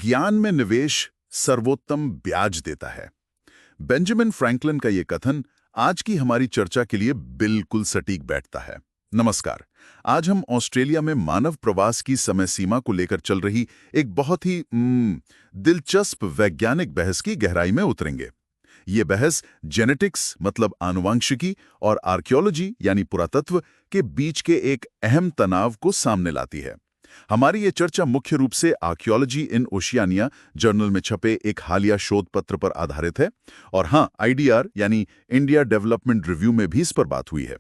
ज्ञान में निवेश सर्वोत्तम ब्याज देता है। बेंजामिन फ्रैंकलिन का ये कथन आज की हमारी चर्चा के लिए बिल्कुल सटीक बैठता है। नमस्कार। आज हम ऑस्ट्रेलिया में मानव प्रवास की समय सीमा को लेकर चल रही एक बहुत ही दिलचस्प वैज्ञानिक बहस की गहराई में उतरेंगे। ये बहस जेनेटिक्स मतलब आनुवंशिकी और आर्कियोलॉजी यानी पुरातत्व के बीच के एक अहम तनाव को सामने लाती है। हमारी ये चर्चा मुख्य रूप से आर्कियोलॉजी इन ओशियानिया जर्नल में छपे एक हालिया शोध पत्र पर आधारित है और हाँ, IDR यानी इंडिया डेवलपमेंट रिव्यू में भी इस पर बात हुई है।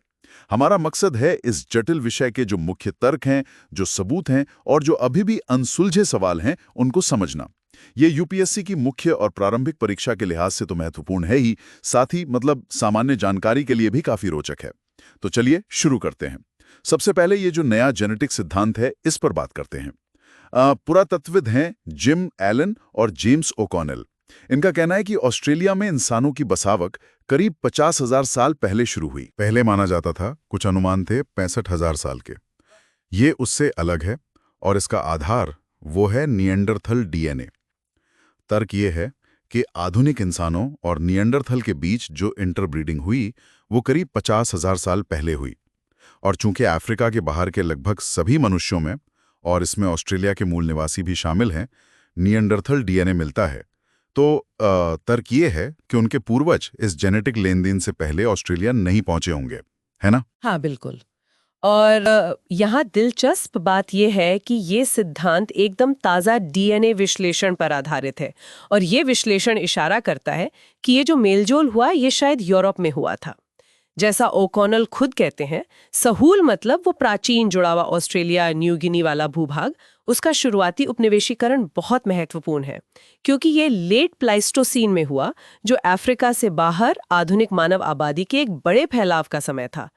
हमारा मकसद है इस जटिल विषय के जो मुख्य तर्क हैं, जो सबूत हैं और जो अभी भी अनसुलझे सवाल हैं, उनको समझना। ये UPSC की मुख्य और प्रारंभिक परीक्षा के लिहाज से तो महत्वपूर्ण है ही, साथ ही सामान्य जानकारी के लिए भी काफी रोचक है। तो चलिए शुरू करते हैं। सबसे पहले ये जो नया जेनेटिक सिद्धांत है, इस पर बात करते हैं। पुरातत्वविद हैं जिम एलन और जेम्स ओ'कॉनेल। इनका कहना है कि ऑस्ट्रेलिया में इंसानों की बसावक करीब 50,000 साल पहले शुरू हुई। पहले माना जाता था, कुछ अनुमान थे 65,000 साल के। ये उससे अलग है और इसका आधार वो है निएंडरथल DNA। तर्क ये है कि आधुनिक इंसानों और निएंडरथल के बीच जो इंटरब्रीडिंग हुई वो करीब 50,000 साल पहले हुई। और चूंकि अफ्रीका के बाहर के लगभग सभी मनुष्यों में, और इसमें ऑस्ट्रेलिया के मूल निवासी भी शामिल हैं, निएंडरथल DNA मिलता है, तो तर्क ये है कि उनके पूर्वज इस जेनेटिक लेनदेन से पहले ऑस्ट्रेलिया नहीं पहुंचे होंगे, है ना? हाँ, बिल्कुल। और यहाँ दिलचस्प बात यह है कि ये सिद्धांत एकदम ताज़ा DNA विश्लेषण पर आधारित है और ये विश्लेषण इशारा करता है कि ये जो मेलजोल हुआ ये शायद यूरोप में हुआ था। जैसा ओ'कॉनेल खुद कहते हैं, सहूल मतलब वो प्राचीन जुड़ा हुआ ऑस्ट्रेलिया न्यू गिनी वाला भूभाग, उसका शुरुआती उपनिवेशीकरण बहुत महत्वपूर्ण है क्योंकि ये लेट प्लाइस्टोसीन में हुआ, जो अफ्रीका से बाहर आधुनिक मानव आबादी के एक बड़े फैलाव का समय था।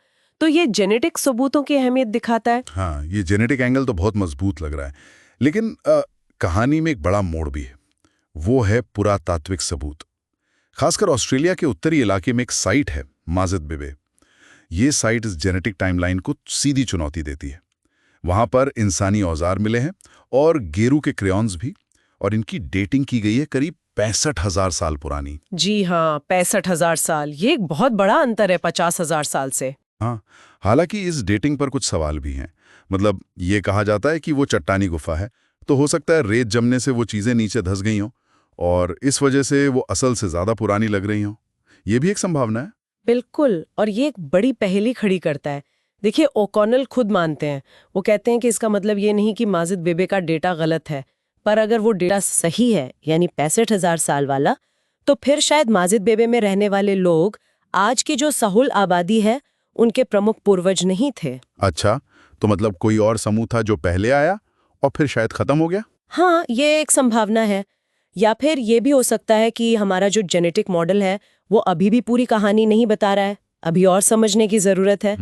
तो ये जेनेटिक सबूतों की अहमियत दिखाता है। हाँ, ये जेनेटिक एंगल तो बहुत मजबूत लग रहा है, लेकिन कहानी में एक बड़ा मोड़ भी है। वो है पुरातात्विक सबूत। खासकर ऑस्ट्रेलिया के उत्तरी इलाके में एक साइट है, माजिद बिबे। ये साइट इस जेनेटिक टाइमलाइन को सीधी चुनौती देती है। वहां पर इंसानी औजार मिले हैं और गेरू के क्रेयॉन्स भी, और इनकी डेटिंग की गई है करीब 65,000 साल पुरानी। जी हाँ, 65,000 साल, ये एक बहुत बड़ा अंतर है 50,000 साल से। हाँ, हालांकि इस डेटिंग पर कुछ सवाल भी हैं। मतलब ये कहा जाता है कि वो चट्टानी गुफा है, तो हो सकता है रेत जमने से वो चीजें नीचे धंस गई हों और इस वजह से वो असल से ज्यादा पुरानी लग रही हों। ये भी एक संभावना है। बिल्कुल, और ये एक बड़ी पहेली खड़ी करता है। देखिए, ओ'कॉनेल खुद मानते हैं, वो कहते हैं कि इसका मतलब ये नहीं कि माजिद बिबे का डेटा गलत है, पर अगर वो डेटा सही है, यानी 65,000 साल वाला, तो फिर शायद माजिद बिबे में रहने वाले लोग आज की जो सहूल आबादी है, उनके प्रमुख पूर्वज नहीं थे। अच्छा, तो मतलब कोई और समूह था जो पहले आया और फिर शायद खत्म हो गया? हाँ, ये एक संभावना है। या फिर ये भी हो सकता है कि हमारा जो जेनेटिक मॉडल है वो अभी भी पूरी कहानी नहीं बता रहा है, अभी और समझने की जरूरत है।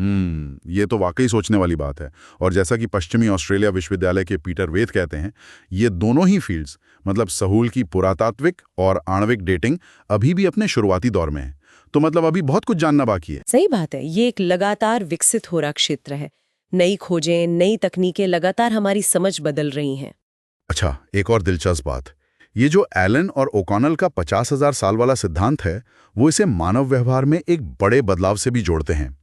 ये तो वाकई सोचने वाली बात है। और जैसा कि पश्चिमी ऑस्ट्रेलिया विश्वविद्यालय के पीटर वेद कहते हैं, ये दोनों ही फील्ड्स, मतलब सहूल की पुरातात्विक और आणविक डेटिंग, अभी भी अपने शुरुआती दौर में है। तो मतलब अभी बहुत कुछ जानना बाकी है। सही बात है, ये एक लगातार विकसित हो रहा क्षेत्र है। नई खोजें, नई तकनीकें लगातार हमारी समझ बदल रही हैं। अच्छा, एक और दिलचस्प बात, ये जो एलन और ओ'कॉनेल का 50,000 साल वाला सिद्धांत है, वो इसे मानव व्यवहार में एक बड़े बदलाव से भी जोड़ते हैं,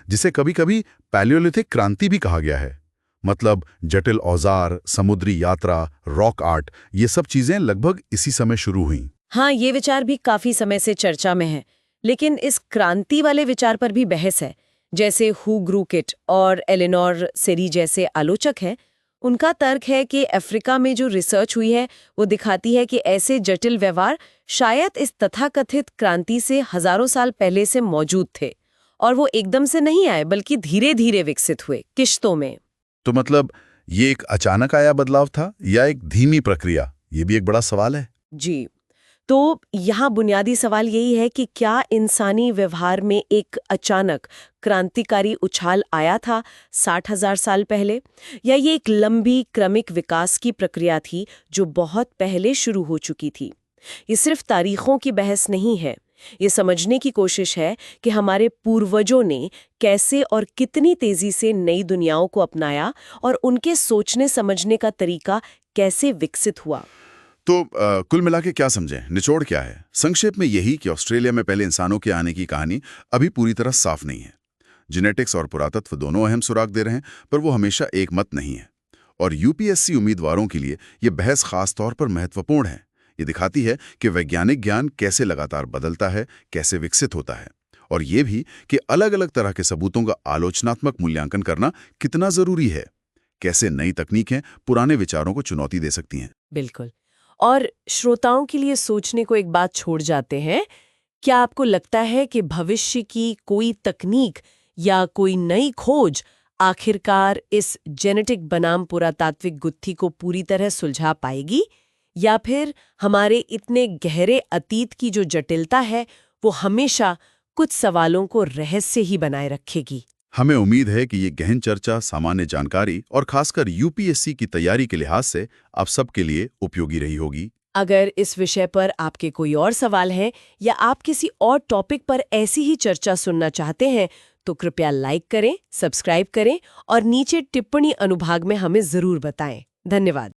जिसे कभी कभी पैलियोलिथिक क्रांति भी कहा गया है। मतलब जटिल औजार, समुद्री यात्रा, रॉक आर्ट, ये सब चीजें लगभग इसी समय शुरू हुई। हाँ, ये विचार भी काफी समय से चर्चा में है, लेकिन इस क्रांति वाले विचार पर भी बहस है। जैसे हू ग्रूकिट और एलेनोर सेरी जैसे आलोचक हैं, उनका तर्क है कि अफ्रीका में जो रिसर्च हुई है वो दिखाती है कि ऐसे जटिल व्यवहार शायद इस तथाकथित क्रांति से हजारों साल पहले से मौजूद थे और वो एकदम से नहीं आए, बल्कि धीरे धीरे विकसित हुए, किश्तों में। तो मतलब ये एक अचानक आया बदलाव था या एक धीमी प्रक्रिया? ये भी एक बड़ा सवाल है। जी, तो यहाँ बुनियादी सवाल यही है कि क्या इंसानी व्यवहार में एक अचानक क्रांतिकारी उछाल आया था 60,000 साल पहले, या ये एक लंबी क्रमिक विकास की प्रक्रिया थी जो बहुत पहले शुरू हो चुकी थी। ये सिर्फ तारीखों की बहस नहीं है, ये समझने की कोशिश है कि हमारे पूर्वजों ने कैसे और कितनी तेजी से नई दुनियाओं को अपनाया और उनके सोचने समझने का तरीका कैसे विकसित हुआ। तो कुल मिला के क्या समझें, निचोड़ क्या है? संक्षेप में यही कि ऑस्ट्रेलिया में पहले इंसानों के आने की कहानी अभी पूरी तरह साफ नहीं है। जेनेटिक्स और पुरातत्व दोनों अहम सुराग दे रहे हैं, पर वो हमेशा एक मत नहीं है। और यूपीएससी उम्मीदवारों के लिए ये बहस खास तौर पर महत्वपूर्ण है। ये दिखाती है कि वैज्ञानिक ज्ञान कैसे लगातार बदलता है, कैसे विकसित होता है, और ये भी कि अलग अलग तरह के सबूतों का आलोचनात्मक मूल्यांकन करना कितना जरूरी है। कैसे नई तकनीकें पुराने विचारों को चुनौती दे सकती हैं। बिल्कुल। और श्रोताओं के लिए सोचने को एक बात छोड़ जाते हैं, क्या आपको लगता है कि भविष्य की कोई तकनीक या कोई नई खोज आखिरकार इस जेनेटिक बनाम पुरातात्विक गुत्थी को पूरी तरह सुलझा पाएगी, या फिर हमारे इतने गहरे अतीत की जो जटिलता है वो हमेशा कुछ सवालों को रहस्य ही बनाए रखेगी? हमें उम्मीद है कि ये गहन चर्चा सामान्य जानकारी और खासकर यूपीएससी की तैयारी के लिहाज से आप सबके लिए उपयोगी रही होगी। अगर इस विषय पर आपके कोई और सवाल हैं या आप किसी और टॉपिक पर ऐसी ही चर्चा सुनना चाहते हैं, तो कृपया लाइक करें, सब्सक्राइब करें और नीचे टिप्पणी अनुभाग में हमें जरूर बताएं। धन्यवाद।